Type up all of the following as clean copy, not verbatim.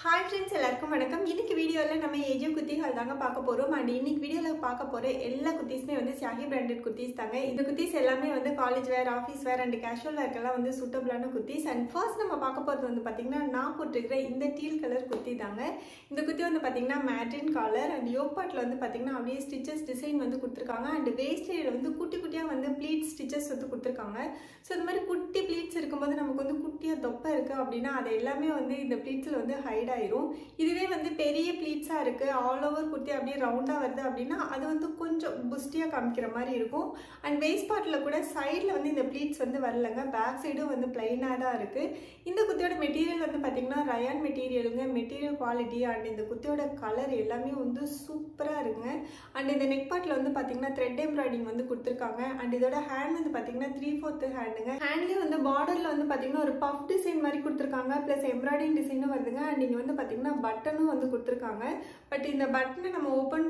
Hi friends, எல்லாருக்கும் வணக்கம். இன்னைக்கு வீடியோல நம்ம ஏஜோ குத்திகள் தாங்க பார்க்க போறோம். and இன்னைக்கு வீடியோல பார்க்க போற எல்லா குர்தீஸ்மே வந்து ஷாஹி பிராண்டட் குர்தீஸ் தாங்க. இந்த குர்தீஸ் எல்லாமே வந்து college wear, office wear and casual வேர்க்கெல்லாம் வந்து சூட்டபிளான குர்தீஸ். and first நம்ம பார்க்க போறது வந்து பாத்தீங்கன்னா நான் போட்டுக்கிற இந்த டீல் கலர் குர்தி தாங்க. இந்த குர்தி வந்து பாத்தீங்கன்னா மேட்டின் காலர் and யோக் பார்ட்ல வந்து பாத்தீங்கன்னா அப்படியே ஸ்டிச்சஸ் டிசைன் வந்து கொடுத்திருக்காங்க and வேஸ்ட் ஏரியால வந்து குட்டி குட்டியா வந்து ப்ளீட் ஸ்டிச்சஸ் வந்து கொடுத்திருக்காங்க. சோ இந்த மாதிரி குட்டி ப்ளீட்ஸ் இருக்கும்போது நமக்கு வந்து குட்டியா தொப்பை இருக்கு அப்படினா அது எல்லாமே வந்து இந்த ப்ளீட்ஸ்ல வந்து ஹைட் ஆயிரும். இதுவே வந்து பெரிய ப்ளீட்ஸா இருக்கு ஆல் ஓவர் குர்தி அப்படியே ரவுண்டா வருது அப்படினா அது வந்து கொஞ்சம் புஸ்டியா காமிக்கிற மாதிரி இருக்கும். and வேஸ்ட் பார்ட்ல கூட சைடுல வந்து இந்த ப்ளீட்ஸ் வந்து வரலங்க. பேக் சைடும் வந்து ப்ளைனா தான் இருக்கு. இந்த குர்தியோட மெட்டீரியல் வந்து பாத்தீங்கன்னா ரயான் மெட்டீரியலுங்க. மெட்டீரியல் குவாலிட்டி and இந்த குர்தியோட கலர் எல்லாமே வந்து சூப்பரா இருக்குங்க. and இந்த நெக் பார்ட்ல வந்து பாத்தீங்கன்னா த்ரெட் எம்ப்ராய்டிங் வந்து கொடுத்திருக்காங்க. and இதோட ஹேண்ட் வந்து பாத்தீங்கன்னா 3/4 ஹேண்டுங்க. ஹேண்ட்லயே வந்து பார்டர்ல வந்து பாத்தீங்கன்னா ஒரு பஃப் டிசைன் மாதிரி கொடுத்திருக்காங்க. பிளஸ் எம்ப்ராய்டிங் டிசைனும் வருதுங்க. and இங்க வந்து பாத்தீங்கன்னா பட்டனும் வந்து கொடுத்திருக்காங்க. பட் இந்த பட்டனை நம்ம ஓபன்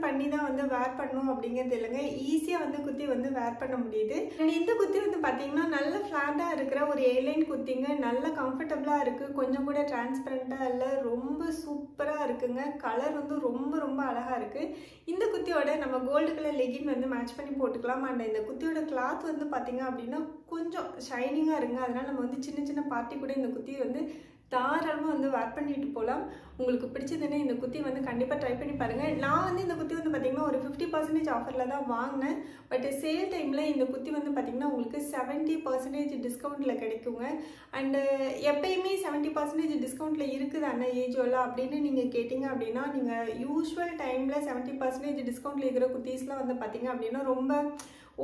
பண்ணி தான் வந்து வேர் பண்ணணும் அப்படிங்கிறது இல்லைங்க. ஈஸியா வந்து குர்தி வந்து வேர் பண்ண முடியுது. and இந்த குர்தி வந்து பாத்தீங்கன்னா நல்ல ஃபிளாட்டா இருக்கிற ஒரு ஏலைன் குர்திங்க. நல்ல கம்ஃபர்டபுளா இருக்கு. கொஞ்சம் கூட டிரான்ஸ்பரண்டா இல்ல. ரொம்ப சூப்பரா இருக்குங்க. கலர் வந்து ரொம்ப ரொம்ப அழகா இருக்கு. இந்த குர்தியோட நம்ம கோல்டு கலர் லெகின் வந்து மேட்ச் பண்ணி போட்டுக்கலாம். and இந்த குர்தியோட கிளாத் வந்து பாத்தீங்க அப்படின்னா கொஞ்சம் ஷைனிங்கா இருக்குங்க. அதனால நம்ம வந்து சின்ன சின்ன பார்ட்டி கூட இந்த குர்தியை வந்து தாராளமாக வந்து வேர் பண்ணிட்டு போகலாம். உங்களுக்கு பிடிச்சதுன்னு இந்த குர்தி வந்து கண்டிப்பாக ட்ரை பண்ணி பாருங்கள். நான் வந்து இந்த குர்தி வந்து பார்த்தீங்கன்னா ஒரு 50% ஆஃபரில் தான் வாங்கினேன். பட் சேல் டைமில் இந்த குர்தி வந்து பார்த்தீங்கன்னா உங்களுக்கு 70% டிஸ்கவுண்ட்டில் கிடைக்குங்க. அண்டு எப்பயுமே 70% டிஸ்கவுண்ட்டில் இருக்குது அண்ணா ஏஜோவில் அப்படின்னு நீங்கள் கேட்டிங்க அப்படின்னா நீங்கள் யூஸ்வல் டைமில் 70% டிஸ்கவுண்ட்டில் இருக்கிற குர்தீஸ்லாம் வந்து பார்த்தீங்க அப்படின்னா ரொம்ப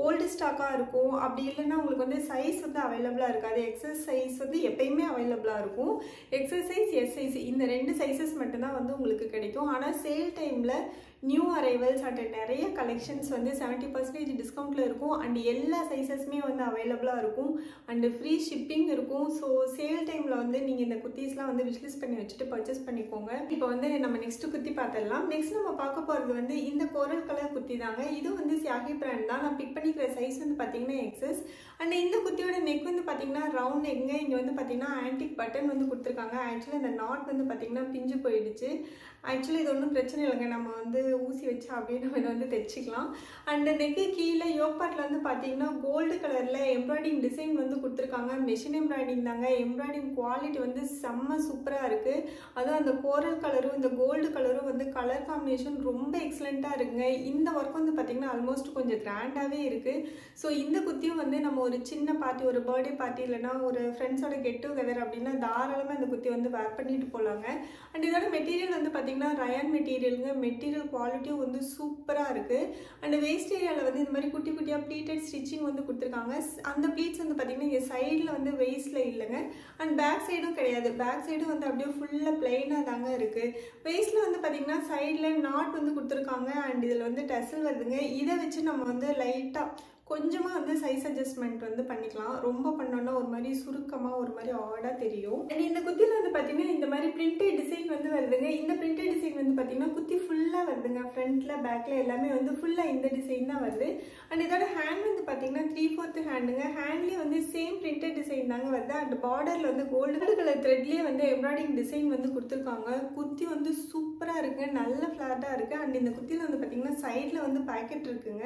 ஓல்டு ஸ்டாக்காக இருக்கும். அப்படி இல்லைன்னா உங்களுக்கு வந்து சைஸ் வந்து அவைலபிளாக இருக்காது. எக்ஸஸ் சைஸ் வந்து எப்பயுமே அவைலபிளாக இருக்கும். எக்ஸஸ் சைஸ், எஸ் சைஸ் இந்த 2 சைஸஸ் மட்டும்தான் வந்து உங்களுக்கு கிடைக்கும். ஆனால் சேல் டைமில் நியூ அரைவல்ஸ் அண்ட் நிறைய கலெக்ஷன்ஸ் வந்து 70% டிஸ்கவுண்ட்டில் இருக்கும். அண்ட் எல்லா சைஸஸுமே வந்து அவைலபிளாக இருக்கும். அண்டு ஃப்ரீ ஷிப்பிங் இருக்கும். ஸோ சேல் டைமில் வந்து நீங்கள் இந்த குர்தீஸ்லாம் வந்து விஷ்லிஸ்ட் பண்ணி வச்சுட்டு பர்ச்சேஸ் பண்ணிக்கோங்க. இப்போ வந்து நம்ம நெக்ஸ்ட் குர்தி பார்த்துடலாம். நெக்ஸ்ட் நம்ம பார்க்க போகிறது வந்து இந்த கோரல் கலர் குர்தி தாங்க. இது வந்து ஷாஹி பிராண்ட் தான். நான் பிக் பண்ணிக்கிற சைஸ் வந்து பார்த்தீங்கன்னா எக்ஸஸ். அண்ட் இந்த குர்தியோட நெக் வந்து பார்த்தீங்கன்னா ரவுண்ட் நெக்குங்க. இங்கே வந்து பார்த்தீங்கன்னா ஆன்டிக் பட்டன் வந்து கொடுத்துருக்காங்க. ஆக்சுவலி இந்த நாட் வந்து பார்த்தீங்கன்னா பிஞ்சு போயிடுச்சு. ஆக்சுவலி இது ஒன்றும் பிரச்சனை இல்லைங்க. நம்ம வந்து ஊசி வச்சா அப்படியே நம்ம இதை வந்து தைச்சிக்கலாம். அண்ட் நெக்கு கீழே யோக் பார்ட்ல வந்து பார்த்தீங்கன்னா கோல்டு கலரில் எம்ப்ராய்டிங் டிசைன் வந்து கொடுத்துருக்காங்க. மெஷின் எம்ப்ராய்டிங் தாங்க. எம்ப்ராய்டிங் குவாலிட்டி வந்து செம்ம சூப்பராக இருக்குது. அதுவும் அந்த கோரல் கலரும் இந்த கோல்டு கலரும் வந்து கலர் காம்பினேஷன் ரொம்ப எக்ஸலண்ட்டாக இருக்குங்க. இந்த ஒர்க் வந்து பார்த்தீங்கன்னா ஆல்மோஸ்ட் கொஞ்சம் கிராண்டாகவே இருக்குது. ஸோ இந்த குர்தியும் வந்து நம்ம ஒரு சின்ன பார்ட்டி, ஒரு பர்த்டே பார்ட்டி இல்லைனா ஒரு ஃப்ரெண்ட்ஸோட கெட் டுகெதர் அப்படின்னா தாராளமாக இந்த குர்தி வந்து வேர் பண்ணிட்டு போகலாங்க. அண்ட் இதோட மெட்டீரியல் வந்து பார்த்தீங்கன்னா ரயான் மெட்டீரியலுங்க. மெட்டீரியல் குவாலிட்டியும் வந்து சூப்பராக இருக்குது. அண்ட் வேஸ்ட் ஏரியாவில் வந்து இந்த மாதிரி குட்டி குட்டியாக ப்ளீட்டட் ஸ்டிச்சிங் வந்து கொடுத்துருக்காங்க. அந்த ப்ளீட்ஸ் வந்து பார்த்தீங்கன்னா இங்கே சைடில் வந்து வெயிஸ்டில் இல்லைங்க. அண்ட் பேக் சைடும் கிடையாது. பேக் சைடும் வந்து அப்படியே ஃபுல்லாக பிளைனாக தாங்க இருக்குது. வெயிஸ்டில் வந்து பார்த்தீங்கன்னா சைடில் நாட் வந்து கொடுத்துருக்காங்க. அண்ட் இதில் வந்து டசல் வருதுங்க. இதை வச்சு நம்ம வந்து லைட்டாக கொஞ்சமாக வந்து சைஸ் அட்ஜஸ்ட்மெண்ட் வந்து பண்ணிக்கலாம். ரொம்ப பண்ணோன்னா ஒரு மாதிரி சுருக்கமாக ஒரு மாதிரி ஆடாக தெரியும். அண்ட் இந்த குர்தியில் வந்து பார்த்தீங்கன்னா இந்த மாதிரி பிரிண்டட் டிசைன் வந்து வருதுங்க. இந்த பிரிண்டட் டிசைன் வந்து பார்த்தீங்கன்னா குர்தி ஃபுல்லாக வருதுங்க. ஃப்ரண்ட்டில் பேக்கில் எல்லாமே வந்து ஃபுல்லாக இந்த டிசைன் தான் வருது. அண்ட் இதோட ஹேண்ட் வந்து பார்த்தீங்கன்னா 3/4 ஹேண்டுங்க. ஹேண்ட்லேயே வந்து சேம் பிரிண்டட் டிசைன் தாங்க வருது. அண்ட் பார்டரில் வந்து கோல்டு கலர் த்ரெட்லேயே வந்து எம்ப்ராய்டிஙங் டிசைன் வந்து கொடுத்துருக்காங்க. குர்தி வந்து சூப்பராக இருக்குங்க. நல்ல ஃப்ளாட்டாக இருக்குது. அண்ட் இந்த குர்தியில் வந்து பார்த்தீங்கன்னா சைடில் வந்து பேக்கெட் இருக்குங்க.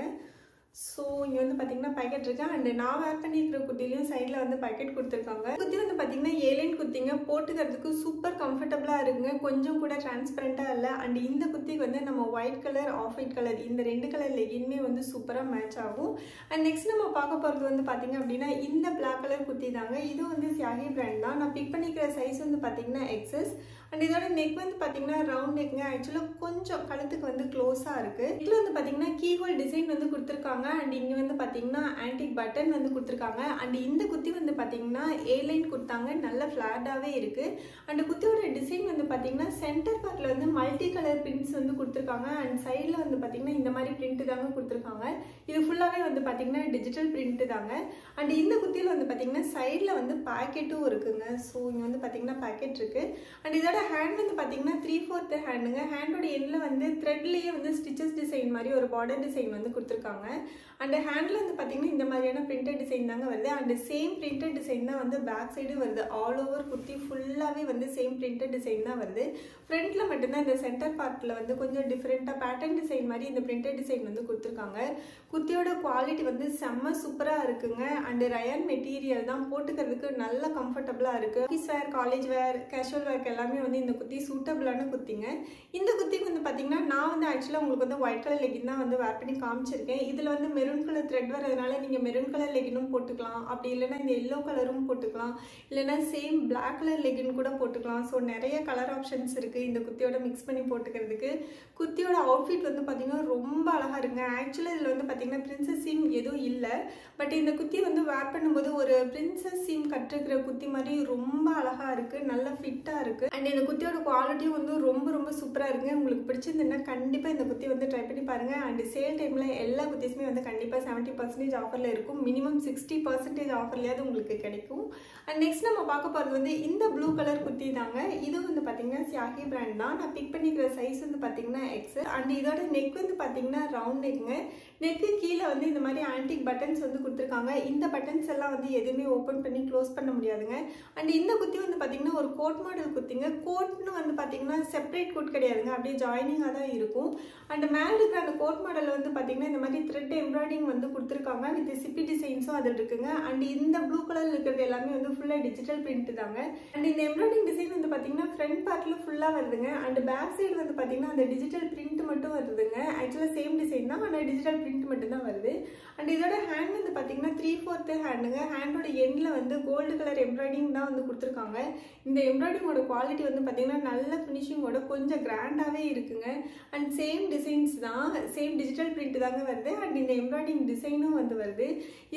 ஸோ இங்கே வந்து பார்த்தீங்கன்னா பேக்கெட் இருக்கு. அண்ட் நான் வேர் பண்ணியிருக்கிற குர்திலையும் சைடில் வந்து பேக்கெட் கொடுத்துருக்காங்க. குர்தி வந்து பார்த்தீங்கன்னா ஏலைன் குர்திங்க. போட்டுக்கிறதுக்கு சூப்பர் கம்ஃபர்டபுளாக இருக்குங்க. கொஞ்சம் கூட டிரான்ஸ்பரண்ட்டாக இல்லை. அண்ட் இந்த குர்திக்கு வந்து நம்ம white colour, off white colour இந்த 2 கலர் லெகின்மே வந்து சூப்பராக மேட்ச் ஆகும். அண்ட் நெக்ஸ்ட் நம்ம பார்க்க போகிறது வந்து பார்த்தீங்க அப்படின்னா இந்த பிளாக் கலர் குர்தி தாங்க. இது வந்து ஷாஹி பிராண்ட் தான். நான் பிக் பண்ணிக்கிற சைஸ் வந்து பார்த்தீங்கன்னா எக்ஸஸ். அண்ட் இதோட நெக் வந்து பார்த்தீங்கன்னா ரவுண்ட் நெக்குங்க. ஆக்சுவலாக கொஞ்சம் கழுத்துக்கு வந்து க்ளோஸாக இருக்குது. இதில் வந்து பார்த்தீங்கன்னா கீஹோல் டிசைன் வந்து கொடுத்துருக்காங்க. அண்ட் இங்கே வந்து பார்த்தீங்கன்னா ஆன்டிக் பட்டன் வந்து கொடுத்துருக்காங்க. அண்ட் இந்த குர்தி வந்து பார்த்தீங்கன்னா ஏலைன் கொடுத்தாங்க. நல்ல ஃப்ளாட்டாகவே இருக்குது. அண்ட் குர்தியோட டிசைன் வந்து பார்த்தீங்கன்னா சென்டர் பார்ட்டில் வந்து மல்டி கலர் பிரிண்ட்ஸ் வந்து கொடுத்துருக்காங்க. அண்ட் சைடில் வந்து பார்த்தீங்கன்னா இந்த மாதிரி பிரிண்ட் தாங்க கொடுத்துருக்காங்க. இது ஃபுல்லாகவே வந்து பார்த்தீங்கன்னா டிஜிட்டல் பிரிண்ட் தாங்க. அண்ட் இந்த குர்தியில் வந்து பார்த்தீங்கன்னா சைடில் வந்து பேக்கெட்டும் இருக்குங்க. ஸோ இங்கே வந்து பார்த்தீங்கன்னா பேக்கெட் இருக்குது. அண்ட் இதோட இதோட ஹேண்ட் வந்து பார்த்தீங்கன்னா 3/4 ஹேண்டுங்க. ஹேண்டோட எண்டில் வந்து த்ரெட்லேயே வந்து ஸ்டிச்சஸ் டிசைன் மாதிரி ஒரு பார்டர் டிசைன் வந்து கொடுத்துருக்காங்க. அண்ட் ஹேண்டில் வந்து பார்த்தீங்கன்னா இந்த மாதிரியான பிரிண்டட் டிசைன் தாங்க வருது. அண்ட் சேம் பிரிண்டட் டிசைன் தான் வந்து பேக் சைடும் வருது. ஆல் ஓவர் குர்த்தி ஃபுல்லாகவே வந்து சேம் பிரிண்டட் டிசைன் தான் வருது. ஃப்ரண்ட்டில் மட்டும்தான் இந்த சென்டர் பார்ட்டில் வந்து கொஞ்சம் டிஃப்ரெண்ட்டாக பேட்டர்ன் டிசைன் மாதிரி இந்த பிரிண்டட் டிசைன் வந்து கொடுத்துருக்காங்க. குர்த்தியோட குவாலிட்டி வந்து செம்ம சூப்பராக இருக்குங்க. அண்ட் ரயான் மெட்டீரியல் தான், போட்டுக்கிறதுக்கு நல்ல கம்ஃபர்டபுளாக இருக்குது. Office wear, college wear, casual வேர்க்கு எல்லாமே வந்து இந்த குர்த்தி சூட்டபிளான குர்த்திங்க. இந்த குர்த்திக்கு வந்து பார்த்தீங்கன்னா நான் வந்து ஆக்சுவலாக உங்களுக்கு வந்து ஒயிட் கலர் லெகின் தான் வந்து வேர் பண்ணி காமிச்சிருக்கேன். இதில் வந்து மெரூன் கலர் த்ரெட் வரதுனால நீங்கள் மெரூன் கலர் லெகினும் போட்டுக்கலாம். அப்படி இல்லைன்னா இந்த எல்லோ கலரும் போட்டுக்கலாம். இல்லைன்னா சேம் பிளாக் கலர் லெகின் கூட போட்டுக்கலாம். ஸோ நிறைய கலர் ஆப்ஷன்ஸ் இருக்குது இந்த குர்த்தியோட மிக்ஸ் பண்ணி போட்டுக்கிறதுக்கு. குர்த்தியோட அவுட்ஃபிட் வந்து பார்த்தீங்கன்னா ரொம்ப அழகாக இருக்குங்க. ஆக்சுவலாக இதில் வந்து பார்த்தீங்கன்னா பிரின்சஸ் சீம் எதுவும் இல்லை. பட் இந்த குர்த்தி வந்து வேர் பண்ணும்போது ஒரு பிரின்சஸ் சீம் கட்டிருக்கிற குர்த்தி மாதிரி ரொம்ப அழகாக இருக்குது, நல்ல ஃபிட்டாக இருக்குது. அண்ட் இந்த குர்த்தியோட குவாலிட்டியும் வந்து ரொம்ப ரொம்ப சூப்பராக இருக்குங்க. உங்களுக்கு பிடிச்சிருந்ததுன்னா கண்டிப்பாக இந்த குர்த்தி வந்து ட்ரை பண்ணி பாருங்கள். அண்ட் சேல் டைமில் எல்லா குர்த்திஸுமே வந்து கண்டிப்பாக 70% ஆஃபரில் இருக்கும். மினிமம் 60% ஆஃபர்லையாவது உங்களுக்கு கிடைக்கும். அண்ட் நெக்ஸ்ட் நம்ம பார்க்க போகிறது வந்து இந்த ப்ளூ கலர் குர்த்தி தாங்க. இது வந்து பார்த்தீங்கன்னா சியாஹி பிராண்ட் தான். நான் பிக் பண்ணிக்கிற சைஸ் வந்து பார்த்தீங்கன்னா எக்ஸ். அண்ட் இதோட நெக் வந்து பார்த்தீங்கன்னா ரவுண்ட் நெக்குங்க. நெக்கு கீழே வந்து இந்த மாதிரி ஆன்டிக் பட்டன்ஸ் வந்து கொடுத்துருக்காங்க. இந்த பட்டன்ஸ் எல்லாம் வந்து எதுவுமே ஓப்பன் பண்ணி க்ளோஸ் பண்ண முடியாதுங்க. அண்ட் இந்த குர்த்தி வந்து பார்த்தீங்கன்னா ஒரு கோட் மாடல் குர்த்திங்க. கோட்னு வந்து பார்த்தீங்கன்னா செப்பரேட் கோட் கிடையாதுங்க, அப்படியே ஜாயினிங்காக தான் இருக்கும். அண்ட் மேலே இருக்கிற அந்த கோட் மாடல் வந்து பார்த்தீங்கன்னா இந்த மாதிரி த்ரெட் எம்ப்ராய்டிங் வந்து கொடுத்துருக்காங்க. வித் சிப்பி டிசைன்ஸும் அதில் இருக்குங்க. அண்ட் இந்த ப்ளூ கலரில் இருக்கிறது எல்லாமே வந்து ஃபுல்லாக டிஜிட்டல் பிரிண்ட் தாங்க. அண்ட் இந்த எம்ப்ராய்டிங் டிசைன் வந்து பார்த்தீங்கன்னா ஃப்ரண்ட் பார்ட்டில் ஃபுல்லாக வருதுங்க. அண்ட் பேக் சைடு வந்து பார்த்தீங்கன்னா அந்த டிஜிட்டல் பிரிண்ட் மட்டும் வருதுங்க. ஆக்சுவலாக சேம் டிசைன் தான், ஆனால் டிஜிட்டல் பிரிண்ட் மட்டும் தான் வருது. அண்ட் இதோட ஹேண்ட் வந்து பார்த்தீங்கன்னா 3/4 ஹேண்டுங்க. ஹேண்டோட எண்டில் வந்து கோல்டு கலர் எம்ப்ராய்டிங் தான் வந்து கொடுத்துருக்காங்க. இந்த எம்ப்ராய்டிங்கோட குவாலிட்டி வந்து பார்த்தீங்கன்னா நல்ல ஃபினிஷிங்கோட கொஞ்சம் கிராண்டாகவே இருக்குங்க. அண்ட் சேம் டிசைன்ஸ் தான், சேம் டிஜிட்டல் பிரிண்ட் தாங்க வருது. அண்ட் இந்த எம்ப்ராய்டிங் டிசைனும் வந்து வருது.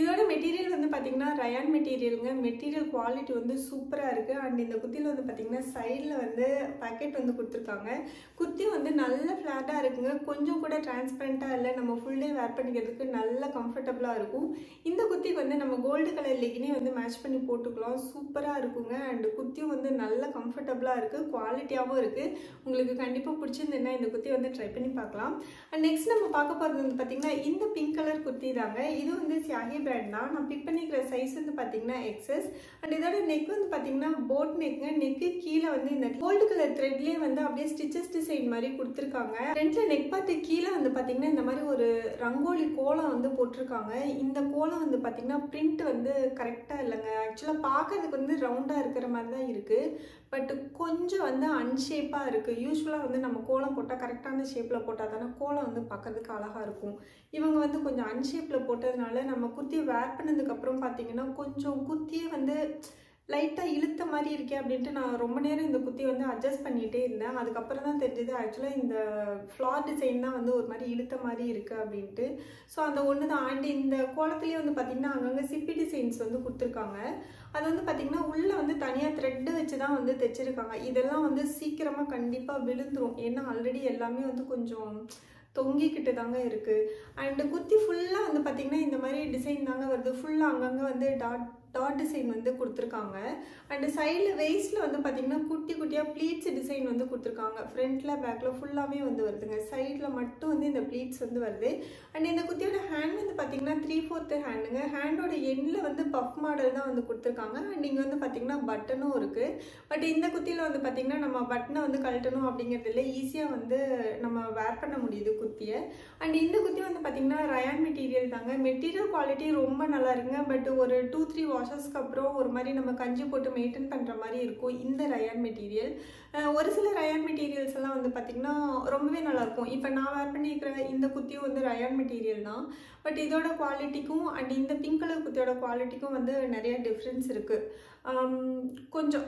இதோட மெட்டீரியல் வந்து பார்த்தீங்கன்னா ரயான் மெட்டீரியலுங்க. மெட்டீரியல் குவாலிட்டி வந்து சூப்பராக இருக்குது. அண்ட் இந்த குர்த்தியில் வந்து பார்த்தீங்கன்னா சைடில் வந்து பேக்கெட் வந்து கொடுத்துருக்காங்க. குர்த்தி வந்து நல்ல ஃப்ளாட்டாக இருக்குங்க. கொஞ்சம் கூட டிரான்ஸ்பரண்ட்டாக இல்லை. நம்ம ஃபுல் டே வேர் பண்ணிக்கிறதுக்கு நல்ல கம்ஃபர்டபுளாக இருக்கும். இந்த குர்த்திக்கு வந்து நம்ம கோல்டு கலர் லெகினே வந்து மேட்ச் பண்ணி போட்டுக்கலாம். சூப்பராக இருக்குங்க. அண்ட் குர்த்தியும் வந்து நல்ல கம்ஃபர்டபுளாக இருக்குது, குவாலிட்டியாகவும் இருக்குது. உங்களுக்கு கண்டிப்பாக பிடிச்சிருந்ததுன்னா இந்த குர்த்தி வந்து ட்ரை பண்ணி பார்க்கலாம். அண்ட் நெக்ஸ்ட் நம்ம பார்க்க போகிறது வந்து பார்த்தீங்கன்னா இந்த பிங்க் கலர் குர்த்தி தாங்க. இது வந்து சியாஹி பிராண்ட் தான். நான் பிக் பண்ணிக்கிற சைஸ் வந்து பார்த்தீங்கன்னா எக்ஸஸ். அண்ட் இதோட நெக் வந்து பார்த்தீங்கன்னா போட் நெக்குங்க. நெக்கு கீழே வந்து இந்த கோல்டு கலர் த்ரெட்லேயே வந்து அப்படியே ஸ்டிச்சஸ் டிசைன் மாதிரி கொடுத்துருக்காங்க. ஃப்ரண்ட்ல நெக் பார்த்து கீழே வந்து பார்த்தீங்கன்னா இந்த மாதிரி ஒரு ரங்கோலி கோலம் வந்து போட்டிருக்காங்க. இந்த கோலம் வந்து பார்த்தீங்கன்னா பிரிண்ட் வந்து கரெக்டாக இல்லைங்க. ஆக்சுவலாக பார்க்கறதுக்கு வந்து ரவுண்டாக இருக்கிற மாதிரி தான் இருக்குது. பட் கொஞ்சம் வந்து அன்ஷேப்பாக இருக்குது. யூஸ்வலாக வந்து நம்ம கோலம் போட்டால் கரெக்டான ஷேப்பில் போட்டால் தானே கோலம் வந்து பார்க்கறதுக்கு அழகாக இருக்கும். இவங்க வந்து கொஞ்சம் அன்ஷேப்பில் போட்டதுனால நம்ம குர்த்தியை வேர் பண்ணதுக்கப்புறம் பார்த்தீங்கன்னா கொஞ்சம் குர்த்தியே வந்து லைட்டாக இழுத்த மாதிரி இருக்கே அப்படின்ட்டு நான் ரொம்ப நேரம் இந்த குர்த்தி வந்து அட்ஜஸ்ட் பண்ணிகிட்டே இருந்தேன். அதுக்கப்புறம் தான் தெரிஞ்சது ஆக்சுவலாக இந்த ஃப்ளார் டிசைன் தான் வந்து ஒரு மாதிரி இழுத்த மாதிரி இருக்குது அப்படின்ட்டு. ஸோ அந்த ஒன்று தான். அண்ட் இந்த கோலத்துலேயே வந்து பார்த்திங்கன்னா அங்கங்கே சிப்பி டிசைன்ஸ் வந்து கொடுத்துருக்காங்க. அது வந்து பார்த்திங்கன்னா உள்ளே வந்து தனியாக த்ரெட்டு வச்சு தான் வந்து தைச்சிருக்காங்க. இதெல்லாம் வந்து சீக்கிரமாக கண்டிப்பாக விழுந்துடும். ஏன்னா ஆல்ரெடி எல்லாமே வந்து கொஞ்சம் தொங்கிக்கிட்டு தாங்க இருக்குது. அண்டு குர்த்தி ஃபுல்லாக வந்து பார்த்திங்கன்னா இந்த மாதிரி டிசைன் தாங்க வருது. ஃபுல்லாக அங்கங்கே வந்து டாட் டிசைன் வந்து கொடுத்துருக்காங்க. அண்டு சைடில் வெயிஸ்ட்டில் வந்து பார்த்திங்கன்னா குட்டி குட்டியாக ப்ளீட்ஸ் டிசைன் வந்து கொடுத்துருக்காங்க. ஃப்ரண்ட்டில் பேக்கில் ஃபுல்லாகவே வந்து வருதுங்க. சைடில் மட்டும் வந்து இந்த ப்ளீட்ஸ் வந்து வருது. அண்ட் இந்த குர்த்தியோட ஹேண்ட் வந்து பார்த்திங்கன்னா 3/4 ஹேண்டுங்க. ஹேண்டோட எண்டில் வந்து பஃப் மாடல் தான் வந்து கொடுத்துருக்காங்க. அண்ட் இங்கே வந்து பார்த்திங்கன்னா பட்டனும் இருக்குது. பட் இந்த குர்த்தியில் வந்து பார்த்திங்கன்னா நம்ம பட்டனை வந்து கழட்டணும் அப்படிங்கிறதுல ஈஸியாக வந்து நம்ம வேர் பண்ண முடியுது குர்த்தியை. அண்ட் இந்த குர்த்தி வந்து பார்த்திங்கன்னா ரயான் மெட்டீரியல் தாங்க. மெட்டீரியல் குவாலிட்டி ரொம்ப நல்லா இருக்குங்க. பட் ஒரு 2-3 வாஷஸ்க்கு அப்புறம் ஒரு மாதிரி நம்ம கஞ்சி போட்டு மெயின்டைன் பண்ணுற மாதிரி இருக்கும் இந்த ரயான் மெட்டீரியல். ஒரு சில ரயான் மெட்டீரியல்ஸ் எல்லாம் வந்து பார்த்திங்கன்னா ரொம்பவே நல்லாயிருக்கும். இப்போ நான் வேர் பண்ணியிருக்கிற இந்த குர்த்தியும் வந்து ரயான் மெட்டீரியல் தான். பட் இதோட குவாலிட்டிக்கும் அண்ட் இந்த பிங்க் கலர் குர்த்தியோட குவாலிட்டிக்கும் வந்து நிறைய டிஃப்ரென்ஸ் இருக்குது. கொஞ்சம்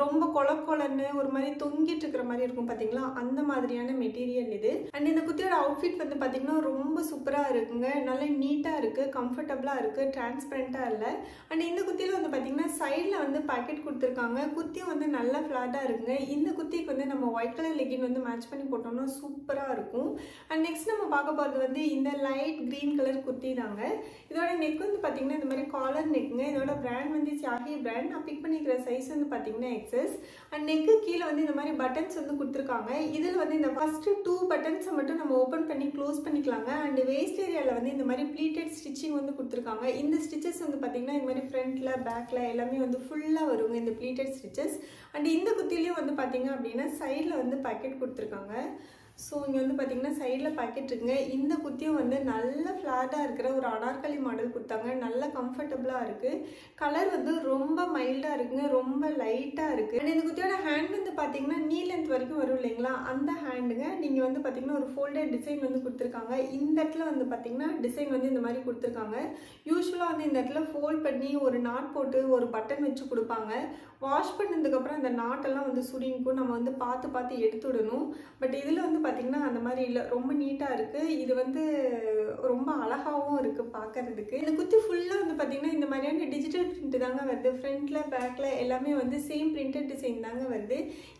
ரொம்ப கொலன்னு ஒரு மாதிரி தொங்கிட்டு இருக்கிற மாதிரி இருக்கும் பார்த்தீங்களா, அந்த மாதிரியான மெட்டீரியல் இது. அண்ட் இந்த குர்த்தியோட அவுட்ஃபிட் வந்து பார்த்திங்கன்னா ரொம்ப சூப்பராக இருக்குங்க. நல்லா நீட்டாக இருக்குது, கம்ஃபர்டபுளாக இருக்குது, டிரான்ஸ்பரண்ட்டாக இல்லை. அண்ட் இந்த குர்த்தியில் வந்து பார்த்திங்கன்னா சைடில் வந்து பாக்கெட் கொடுத்துருக்காங்க. குர்த்தியும் வந்து நல்லா ஃப்ளாட்டாக இருக்குங்க. இந்த குர்த்திக்கு வந்து நம்ம ஒயிட் கலர் லெகின் வந்து மேட்ச் பண்ணி போட்டோம்னா சூப்பராக இருக்கும். அண்ட் நெக்ஸ்ட் நம்ம பார்க்க போகிறது வந்து இந்த லைட் க்ரீன் கலர் குர்த்தி தாங்க. இதோட நெக் வந்து பார்த்திங்கன்னா இந்த மாதிரி காலர் நெக்குங்க. இதோட பிராண்ட் வந்து சியாஹி பிராண்ட். நான் பிக் பண்ணிக்கிற சைஸ் வந்து பார்த்தீங்கன்னா எக்ஸஸ். அண்ட் நெக்கு கீழே வந்து இந்த மாதிரி பட்டன்ஸ் வந்து கொடுத்துருக்காங்க. இதில் வந்து இந்த ஃபர்ஸ்ட் 2 பட்டன்ஸை மட்டும் நம்ம ஓப்பன் பண்ணி க்ளோஸ் பண்ணிக்கலாங்க. அண்ட் வேஸ்ட் ஏரியாவில் வந்து இந்த மாதிரி ப்ளீட்டட் ஸ்டிச்சிங் வந்து கொடுத்துருக்காங்க. இந்த ஸ்டிச்சஸ் வந்து பார்த்தீங்கன்னா இந்த மாதிரி ஃப்ரண்ட்டில் பேக்கில் எல்லாமே வந்து ஃபுல்லாக வருங்க இந்த ப்ளீட்டட் ஸ்டிச்சஸ். அண்ட் இந்த குத்திலையும் வந்து பார்த்தீங்க அப்படின்னா சைடில் வந்து பாக்கெட் கொடுத்துருக்காங்க. ஸோ இங்கே வந்து பார்த்தீங்கன்னா சைடில் பாக்கெட் இருக்குங்க. இந்த குத்தியும் வந்து நல்ல ஃப்ளாட்டாக இருக்கிற ஒரு அனார்கலி மாடல் கொடுத்தாங்க. நல்ல கம்ஃபர்டபுளாக இருக்குது. கலர் வந்து ரொம்ப மைல்டாக இருக்குங்க, ரொம்ப லைட்டாக இருக்குது. அண்ட் இந்த குத்தியோட ஹேண்ட் வந்து பார்த்தீங்கன்னா நீ லென்த் வரைக்கும் வரும் இல்லைங்களா, அந்த ஹேண்டுங்க. நீங்கள் வந்து பார்த்தீங்கன்னா ஒரு ஃபோல்டட் டிசைன் வந்து கொடுத்துருக்காங்க. இந்த இடத்துல வந்து பார்த்தீங்கன்னா டிசைன் வந்து இந்த மாதிரி கொடுத்துருக்காங்க. யூஸ்வலாக வந்து இந்த இடத்துல ஃபோல்ட் பண்ணி ஒரு நாட் போட்டு ஒரு பட்டன் வச்சு கொடுப்பாங்க. வாஷ் பண்ணதுக்கப்புறம் அந்த நாட்டெல்லாம் வந்து சுருங்கிக்கும். நம்ம வந்து பார்த்து பார்த்து எடுத்து விடணும். பட் இதில் வந்து பார்த்தீங்கன்னா அந்த மாதிரி இல்லை, ரொம்ப நீட்டாக இருக்குது. இது வந்து ரொம்ப அழகாகவும் இருக்குது பார்க்கறதுக்கு. இந்த குத்தி ஃபுல்லாக வந்து பார்த்தீங்கன்னா இந்த மாதிரியான டிஜிட்டல் பிரிண்ட் தாங்க வருது. ஃப்ரண்ட்டில் பேக்கில் எல்லாமே வந்து சேம் பிரிண்டட் டிசைன் தாங்க வருது.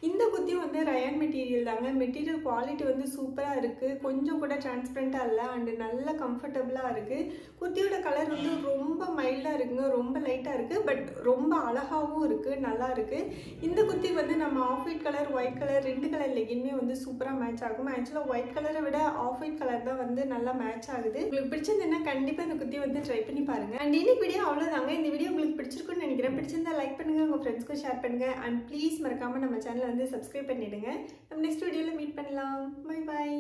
இந்த குத்தியும் வந்து ரயான் மெட்டீரியல் தாங்க. மெட்டீரியல் குவாலிட்டி வந்து சூப்பராக இருக்குது. கொஞ்சம் கூட டிரான்ஸ்பரண்ட்டாக இல்லை அண்டு நல்ல கம்ஃபர்டபுளாக இருக்குது. குத்தியோட கலர் வந்து ரொம்ப மைல்டாக இருக்குங்க, ரொம்ப லைட்டாக இருக்குது. பட் ரொம்ப அழகாகவும் இருக்குது, நல்லா இருக்குது. இந்த குத்தி வந்து நம்ம off white colour, white colour 2 colour லெகின்மே வந்து சூப்பராக மேட்ச் ஆகும். ஆக்சுவலாக ஒயிட் கலரை விட ஆஃப் ஒயிட் கலர் தான் வந்து நல்லா மேட்ச் ஆகுது. உங்களுக்கு பிடிச்சிருந்ததுன்னா கண்டிப்பாக இந்த குத்தி வந்து ட்ரை பண்ணி பாருங்க. அண்ட் இன்னைக்கு வீடியோ அவ்வளோதாங்க. இந்த வீடியோ உங்களுக்கு பிடிச்சிருக்குன்னு நினைக்கிறேன். பிடிச்சிருந்தா லைக் பண்ணுங்க, உங்கள் ஃப்ரெண்ட்ஸ்க்கும் ஷேர் பண்ணுங்க. அண்ட் ப்ளீஸ் மறக்காம நம்ம சேனலை வந்து சப்ஸ்கிரைப் பண்ணிடுங்க. நம்ம நெக்ஸ்ட் வீடியோவில் மீட் பண்ணலாம். Bye bye.